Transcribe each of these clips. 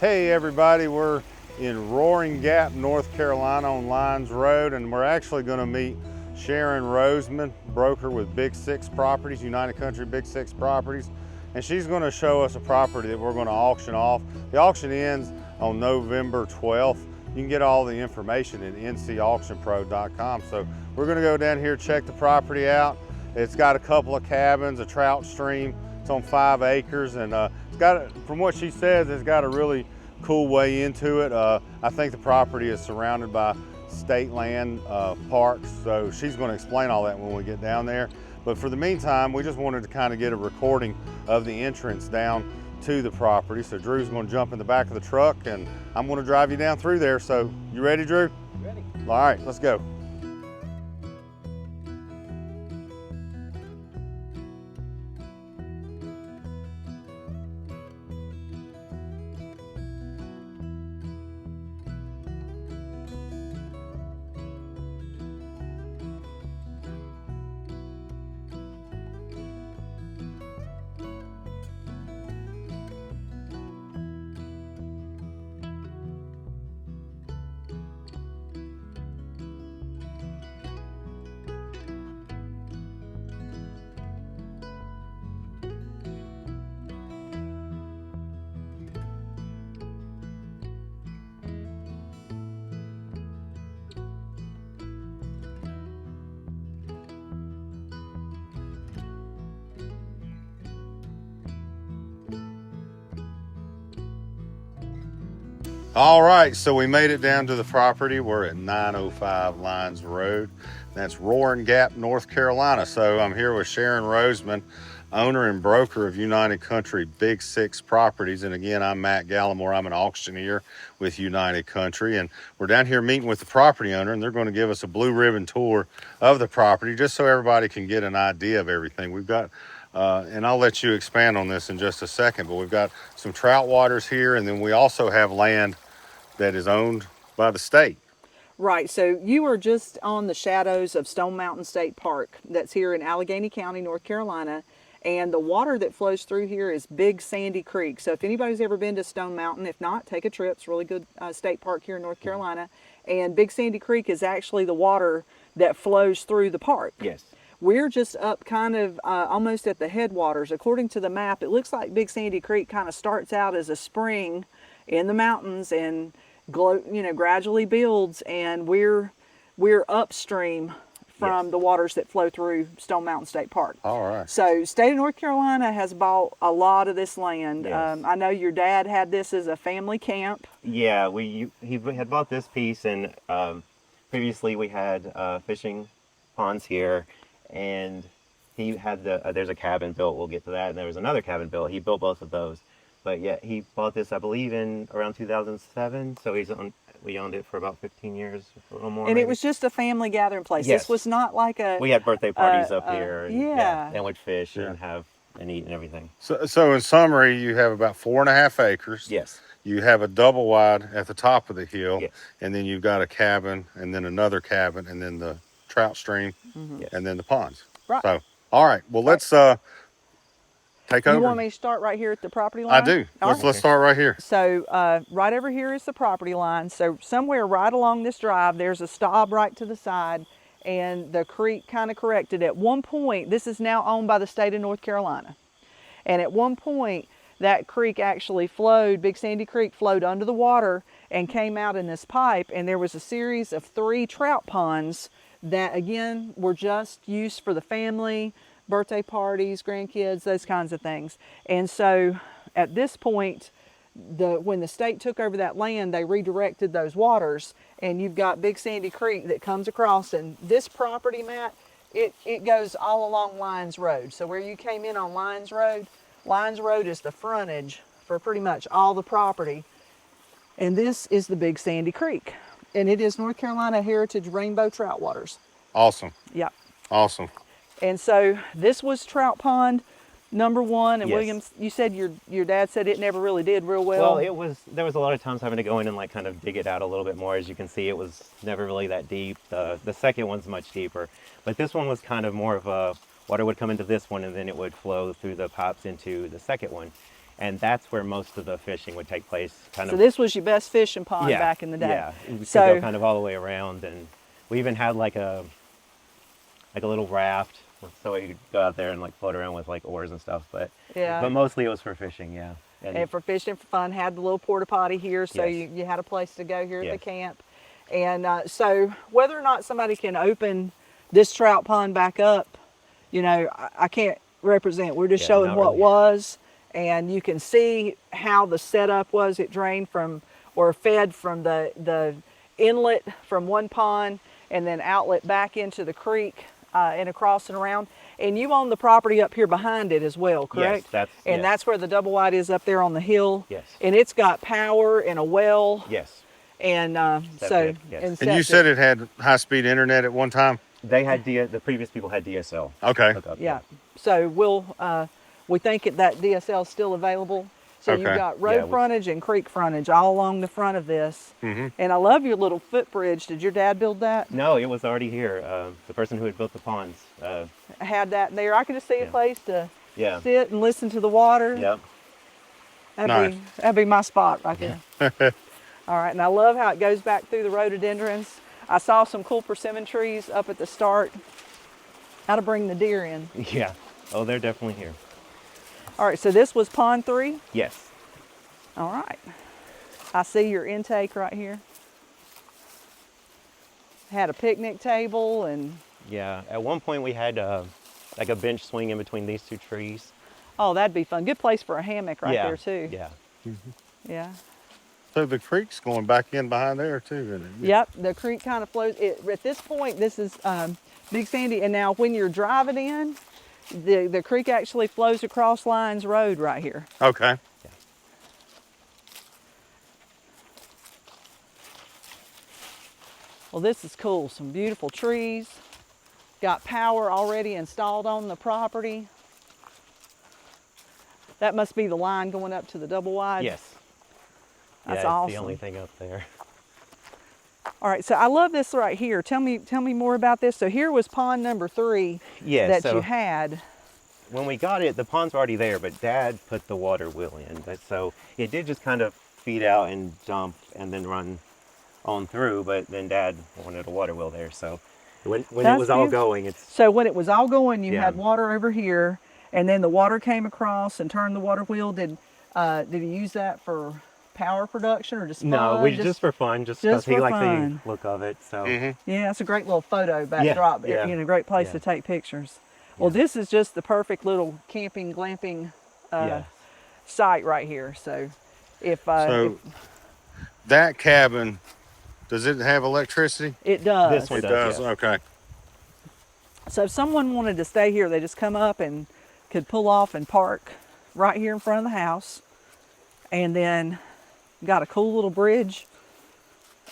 Hey everybody, we're in Roaring Gap, North Carolina on Lyons Road, and we're actually going to meet Sharon Roseman, broker with Big6 Properties, United Country Big6 Properties, and she's going to show us a property that we're going to auction off. The auction ends on November 12th. You can get all the information at ncauctionpro.com. So we're going to go down here, check the property out. It's got a couple of cabins, a trout stream. It's on 5 acres, and it's got, from what she says, it's got a really cool way into it. I think the property is surrounded by state land parks, so she's going to explain all that when we get down there. But for the meantime, we just wanted to kind of get a recording of the entrance down to the property. So Drew's going to jump in the back of the truck, and I'm going to drive you down through there. So you ready, Drew? Ready. All right, let's go. All right, so we made it down to the property. We're at 905 Lyons Road. That's Roaring Gap, North Carolina. So I'm here with Sharon Roseman, owner and broker of United Country Big6 Properties. And again, I'm Matt Gallimore. I'm an auctioneer with United Country. And we're down here meeting with the property owner, and they're going to give us a blue ribbon tour of the property just so everybody can get an idea of everything. We've got and I'll let you expand on this in just a second, but we've got some trout waters here, and then we also have land that is owned by the state. Right, so you are just on the shadows of Stone Mountain State Park that's here in Allegheny County, North Carolina, and the water that flows through here is Big Sandy Creek. So if anybody's ever been to Stone Mountain, if not, take a trip. It's a really good state park here in North Carolina, and Big Sandy Creek is actually the water that flows through the park. Yes. We're just up kind of almost at the headwaters. According to the map, it looks like Big Sandy Creek kind of starts out as a spring in the mountains and gradually builds, and we're upstream from the waters that flow through Stone Mountain State Park. All right. So state of North Carolina has bought a lot of this land. Yes. I know your dad had this as a family camp. Yeah, he had bought this piece, and previously we had fishing ponds here, and he had there's a cabin built. We'll get to that, and there was another cabin built. He built both of those. But yeah, he bought this, I believe, in around 2007. So we owned it for about 15 years, a little more. And maybe. it was just a family gathering place. Yes. This was not like a... We had birthday parties up here. And, yeah. and would fish and eat and everything. So in summary, you have about 4.5 acres. Yes. You have a double wide at the top of the hill. Yes. And then you've got a cabin, and then another cabin, and then the trout stream, Yes. and then the ponds. Right. So, all right. Well, let's take over. You want me to start right here at the property line? I do. All right. Let's start right here. So right over here is the property line. So somewhere right along this drive, there's a stop right to the side, and the creek kind of corrected. At one point, this is now owned by the state of North Carolina. And at one point, that creek actually flowed, Big Sandy Creek flowed under the water and came out in this pipe, and there was a series of 3 trout ponds that, again, were just used for the family, birthday parties, grandkids, those kinds of things. And so at this point, when the state took over that land, they redirected those waters, and you've got Big Sandy Creek that comes across, and this property, Matt, it goes all along Lyons Road. So where you came in on Lyons Road is the frontage for pretty much all the property. And this is the Big Sandy Creek, and it is North Carolina Heritage Rainbow Trout Waters. Awesome. Yeah. Awesome. And so this was trout pond number 1, and Yes. Williams, you said your dad said it never really did real well. Well, there was a lot of times having to go in and like kind of dig it out a little bit more. As you can see, it was never really that deep. The second one's much deeper, but this one was kind of more of a water would come into this one, and then it would flow through the pipes into the second one. and that's where most of the fishing would take place. Kind So of. this was your best fishing pond Yeah, back in the day. Yeah, we could So go kind of all the way around, and we even had like a little raft, so you could go out there and like float around with like oars and stuff. But yeah. but mostly it was for fishing, yeah. And for fishing for fun, had the little porta potty here, so Yes. you had a place to go here at the Yes. camp. And so whether or not somebody can open this trout pond back up, you know, I can't represent. We're just Yeah, showing not what really. was, and you can see how the setup was. It drained from or fed from the inlet from one pond and then outlet back into the creek and across and around. And you own the property up here behind it as well, correct? Yes, and that's where the double wide is up there on the hill. Yes. And it's got power and a well. Yes. And so Septic, yes. and And you septic. said it had high-speed internet at one time? They had the previous people had DSL. Okay. hookup, Yeah. So we think that DSL is still available. So you've Okay. got road Yeah, frontage and creek frontage all along the front of this. Mm-hmm. And I love your little footbridge. Did your dad build that? No, it was already here. The person who had built the ponds. I had that there. I could just see a Yeah. place to Yeah. sit and listen to the water. Yep. That'd be my spot right there. All right, and I love how it goes back through the rhododendrons. I saw some cool persimmon trees up at the start. How to bring the deer in. Yeah. Oh, they're definitely here. All right, so this was pond 3. Yes. All right. I see your intake right here. Had a picnic table and, Yeah. At one point we had like a bench swing in between these two trees. oh, that'd be fun. Good place for a hammock right yeah. there too. Yeah. Yeah. So the creek's going back in behind there too, isn't it? Yep, the creek kind of flows. At this point, this is Big Sandy, and now when you're driving in, the creek actually flows across Lyons Road right here. Okay. Well, this is cool. Some beautiful trees. Got power already installed on the property. That must be the line going up to the double wide. Yes. That's yeah, awesome. It's the only thing up there. All right, so I love this right here. Tell me more about this. So here was pond number 3 Yeah. that so you had. when we got it, the ponds were already there, but Dad put the water wheel in. But so it did just kind of feed out and dump and then run on through. But then Dad wanted a water wheel there, so when it That's was all beautiful. going, it's So when it was all going, you Yeah. had water over here, and then the water came across and turned the water wheel. Did you use that for power production or just fun? no, we just for fun, just because just he for liked fun. the look of it. So Yeah, it's a great little photo backdrop. yeah, You know, great place yeah. to take pictures. Well, this is just the perfect little camping, glamping yeah, site right here. So if, So that cabin, does it have electricity? it does. This one It does, does. yeah. Okay. So if someone wanted to stay here, they just come up and could pull off and park right here in front of the house. And then got a cool little bridge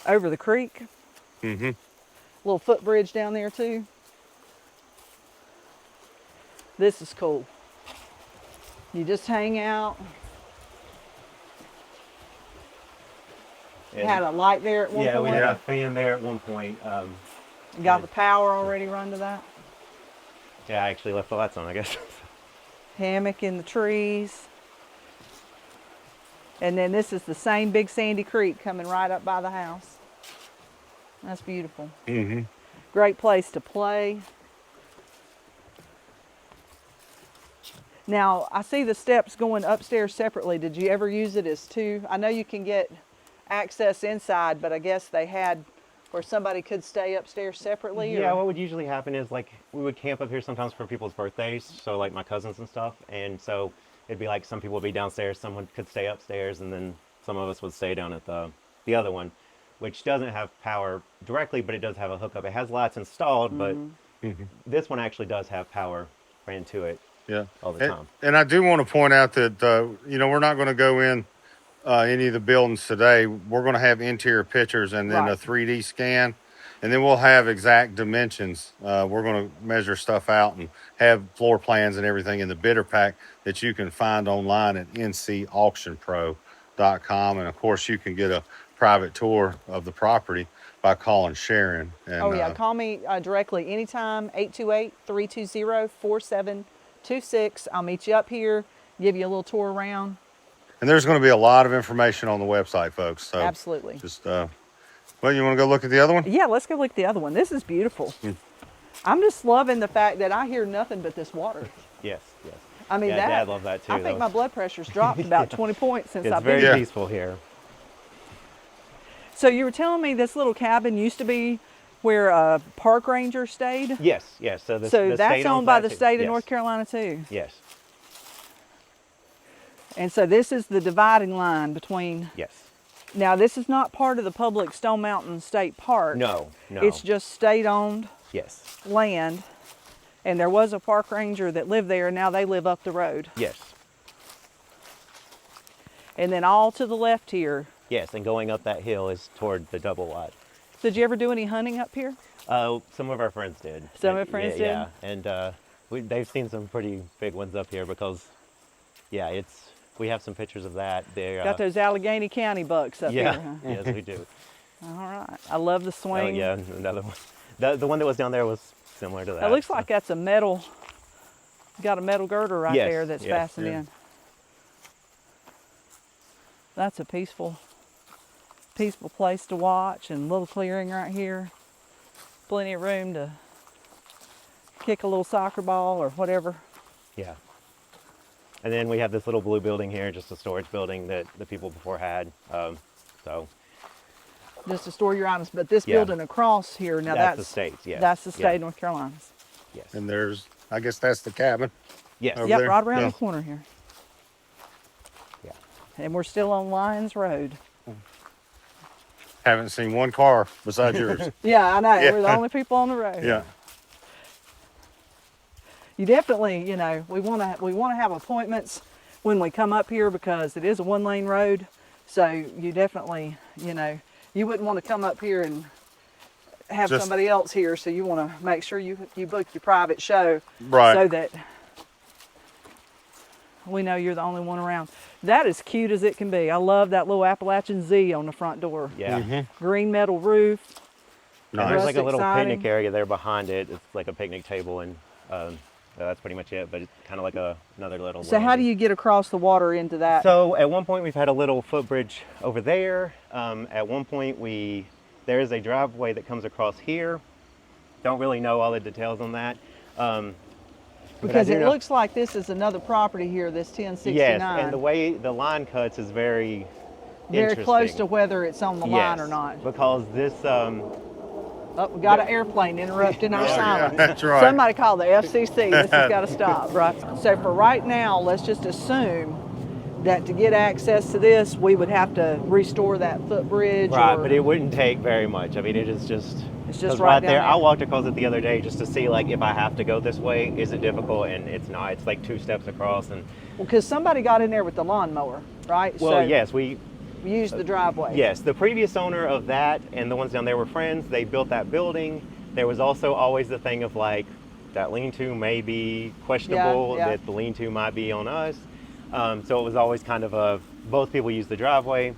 over the creek. Mm-hmm. Little footbridge down there too. This is cool. You just hang out. And- Had a light there at one yeah, we point. had a fan there at one point. Got the power already run to that. Yeah, I actually left the lights on, I guess. Hammock in the trees. And then this is the same Big Sandy Creek coming right up by the house. That's beautiful. Mm-hmm. Great place to play. Now, I see the steps going upstairs separately. Did you ever use it as two? I know you can get access inside, but I guess they had where somebody could stay upstairs separately? Yeah, or? what would usually happen is like we would camp up here sometimes for people's birthdays, so like my cousins and stuff, and so it'd be like some people would be downstairs, someone could stay upstairs, and then some of us would stay down at the other one, which doesn't have power directly, but it does have a hookup. It has lights installed, but this one actually does have power ran to it. Yeah. All the time. And I do want to point out that, we're not going to go in any of the buildings today. We're going to have interior pictures and then a Right. 3D scan. And then we'll have exact dimensions. We're going to measure stuff out and have floor plans and everything in the bidder pack that you can find online at ncauctionpro.com. And of course, you can get a private tour of the property by calling Sharon. And, Oh, yeah. Call me directly anytime, 828-320-4726. I'll meet you up here, give you a little tour around, And there's going to be a lot of information on the website, folks. So Absolutely. just, well, you want to go look at the other one? Yeah, let's go look at the other one. This is beautiful. I'm just loving the fact that I hear nothing but this water. Yes, yes. I mean, Yeah, Dad loved that too. I think my blood pressure's dropped about 20 points since It's I've been very here. peaceful here. So you were telling me this little cabin used to be where a park ranger stayed? Yes, yes. So, the So that's state owned by that the too. state of Yes. North Carolina too. Yes, And so this is the dividing line between, yes. now this is not part of the public Stone Mountain State Park. No, no. It's just state owned Yes, land. And there was a park ranger that lived there, and now they live up the road. yes, And then all to the left here. yes. And going up that hill is toward the double wide. Did you ever do any hunting up here? Some of our friends did. Some of your friends did? Yeah, and they've seen some pretty big ones up here because, yeah, we have some pictures of that. They're, Got those Allegheny County bucks up yeah, here, huh? yes, we do. All right. I love the Oh, swing. yeah, another one. The one that was down there was similar to that. It looks like that's a metal, got a metal girder right Yes, there that's yes, fastened yeah. in. That's a peaceful place to watch, and a little clearing right here. Plenty of room to kick a little soccer ball or whatever. Yeah. And then we have this little blue building here, just a storage building that the people before had. So Just to store your items. But this Yeah. building across here, now that's the state's, yes. that's the state Yeah. of North Carolina's. Yes. And there's, I guess that's the cabin. Yes. Over Yep, there? right around Yeah. the corner here. Yeah. And we're still on Lyons Road. Haven't seen one car besides yours. Yeah, I know. Yeah. We're the only people on the road. Yeah. You definitely, we want to have appointments when we come up here because it is a one-lane road. So you definitely, you wouldn't want to come up here and have Just- somebody else here. So you want to make sure you book your private show, Right. so that we know you're the only one around. That is cute as it can be. I love that little Appalachian Z on the front door. Yeah. Green metal roof. And there's like a Rustic little siding. picnic area there behind it. It's like a picnic table, and that's pretty much it. But it's kind of like another little. So how do landing. you get across the water into that? So at one point we've had a little footbridge over there. At one point there is a driveway that comes across here. Don't really know all the details on that. But I because do it know- looks like this is another property here, this 1069. Yes, and the way the line cuts is very very close interesting. to whether it's on the line or Yes, not. Because this Oh, we got an airplane interrupting our Oh, yeah, silence. that's right. Somebody call the FCC. This has got to stop, right? So for right now, let's just assume that to get access to this, we would have to restore that footbridge. right, or, but it wouldn't take very much. I mean, it is just. It's just 'cause right down there. there. I walked across it the other day just to see like if I have to go this way, is it difficult? And it's not. It's like 2 steps across, and because somebody got in there with the lawnmower, right? well, so yes, we. used the driveway. Yes, the previous owner of that and the ones down there were friends. They built that building. There was also always the thing of like that lean-to may be questionable, Yeah. that the lean-to might be on us. So it was always kind of both people use the driveway,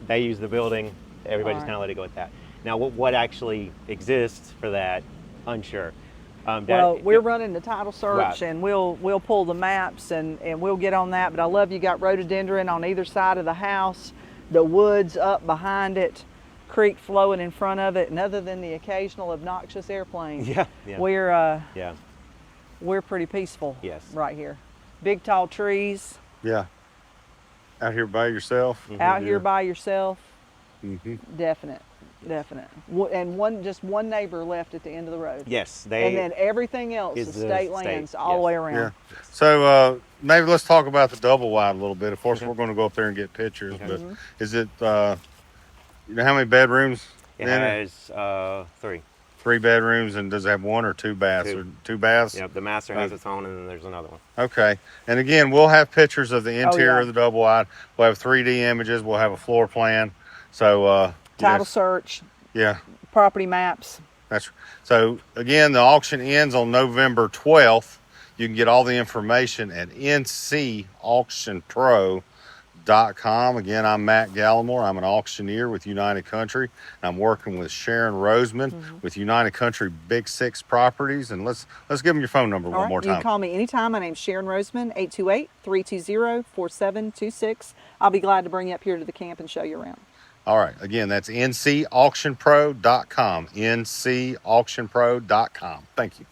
they use the building, everybody just Alright. kind of let it go with that. Now what actually exists for that, unsure. Well, we're running the title search, Right. and we'll pull the maps and we'll get on that. But I love you got rhododendron on either side of the house, the woods up behind it, creek flowing in front of it, and other than the occasional obnoxious airplane, yeah. Yeah. we're pretty peaceful. Yes. Right here, big tall trees, Yeah. Out here by yourself. out here by yourself. Mm-hmm. Definite. And one neighbor left at the end of the road. Yes, And then everything else is is the state state, lands all the yes. way around. Yeah. So maybe let's talk about the double wide a little bit. Of course, we're going to go up there and get pictures. Okay. But Mm-hmm. is it? You know how many bedrooms? it in it? has 3. 3 bedrooms, and does it have 1 or 2 baths? 2. Or 2 baths? Yep, the master has its own, and then there's another one. Okay. And again, we'll have pictures of the interior yeah. of the double wide. We'll have 3D images. We'll have a floor plan. So Title yes. search, Yeah. property maps. That's so. Again, the auction ends on November 12th. You can get all the information at ncauctionpro.com. auctionpro.com. Again, I'm Matt Gallimore. I'm an auctioneer with United Country. I'm working with Sharon Roseman with United Country Big 6 Properties. And let's give them your phone number All one right, more you can time. call me anytime. My name's Sharon Roseman, 828-320-4726. I'll be glad to bring you up here to the camp and show you around. All right, again, that's ncauctionpro.com, ncauctionpro.com. Thank you.